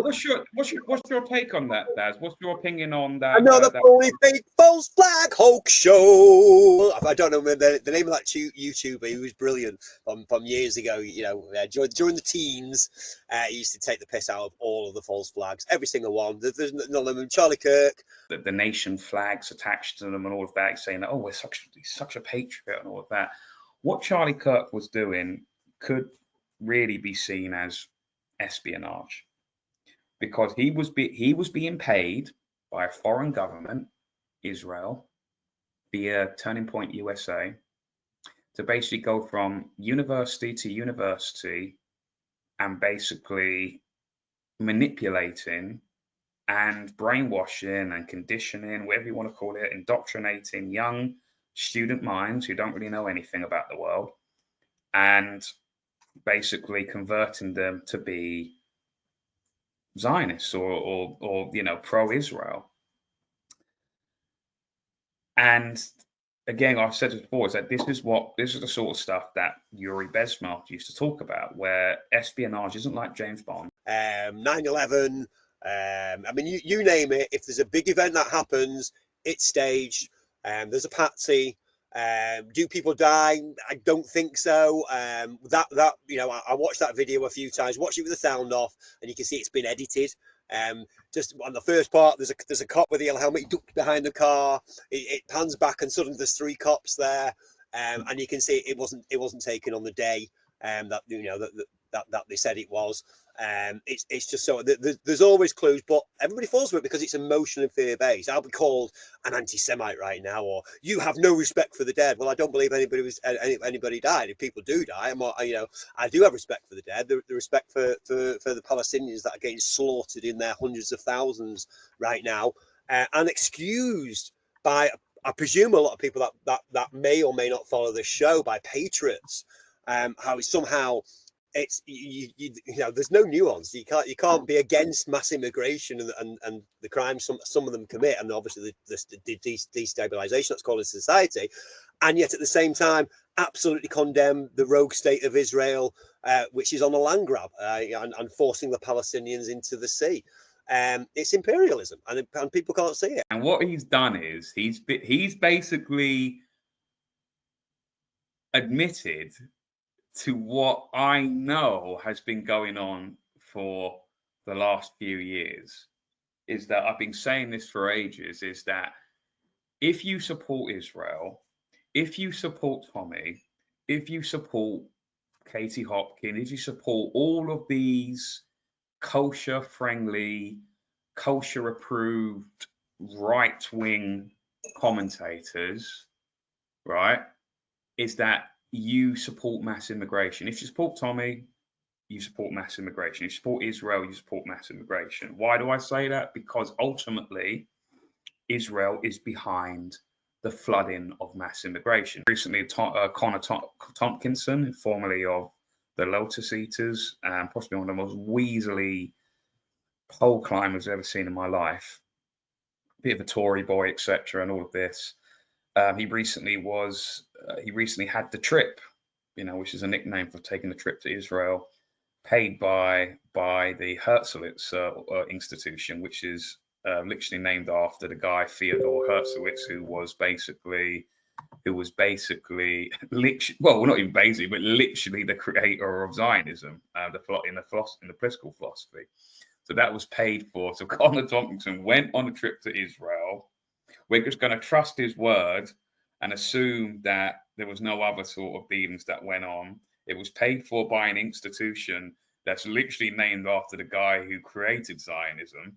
what's your take on that, Daz? What's your opinion on that? Another phony, fake, false flag hoax show. I don't know the name of that YouTuber. He was brilliant from years ago. You know, during the teens, he used to take the piss out of all of the false flags, every single one. There's none of them. Charlie Kirk. The nation flags attached to them and all of that, saying that, oh, he's such a patriot and all of that. What Charlie Kirk was doing could really be seen as espionage, because he was being paid by a foreign government, Israel, via Turning Point USA, to basically go from university to university and basically manipulating and brainwashing and conditioning, whatever you want to call it, indoctrinating young student minds who don't really know anything about the world, and basically converting them to be Zionists or you know, pro-Israel. And again, I've said it before, is that this is the sort of stuff that Yuri Bezmenov used to talk about, where espionage isn't like James Bond. 9/11. I mean, you name it. If there's a big event that happens, it's staged. There's a patsy. Do people die? I don't think so. That you know, I watched that video a few times. Watched it with the sound off, and you can see it's been edited. Just on the first part, there's a cop with a yellow helmet ducked behind the car. It pans back, and suddenly there's 3 cops there, and you can see it wasn't taken on the day that you know that they said it was. It's just so there's always clues, but everybody falls for it because it's emotional and fear based. I'll be called an anti-Semite right now, or you have no respect for the dead. Well, I don't believe anybody died. If people do die, I do have respect for the dead. The respect for the Palestinians that are getting slaughtered in their hundreds of thousands right now, and excused by, I presume, a lot of people that may or may not follow this show, by patriots. How somehow it's you know, there's no nuance. You can't be against mass immigration and the crimes some of them commit, and obviously the destabilization that's called in society, and yet at the same time absolutely condemn the rogue state of Israel, which is on a land grab and forcing the Palestinians into the sea. It's imperialism, and people can't see it. And what he's done is he's basically admitted to what I know has been going on for the last few years, is that I've been saying this for ages, is that if you support Israel, if you support Tommy, if you support Katie Hopkins, if you support all of these kosher-friendly, kosher-approved right-wing commentators, right, is that you support mass immigration. If you support Tommy, you support mass immigration. If you support Israel, you support mass immigration. Why do I say that? Because ultimately, Israel is behind the flooding of mass immigration. Recently, Connor Tompkinson, formerly of the Lotus Eaters, possibly one of the most weaselly pole climbers I've ever seen in my life, bit of a Tory boy, etc., and all of this. He recently had the trip, you know, which is a nickname for taking the trip to Israel, paid by the Herzlitz institution, which is literally named after the guy Theodore Herzlitz, who was basically, well, not even basically, but literally the creator of Zionism, in the political philosophy. So that was paid for. So Connor Tompkinson went on a trip to Israel. We're just going to trust his word and assume that there was no other sort of dealings that went on. It was paid for by an institution that's literally named after the guy who created Zionism.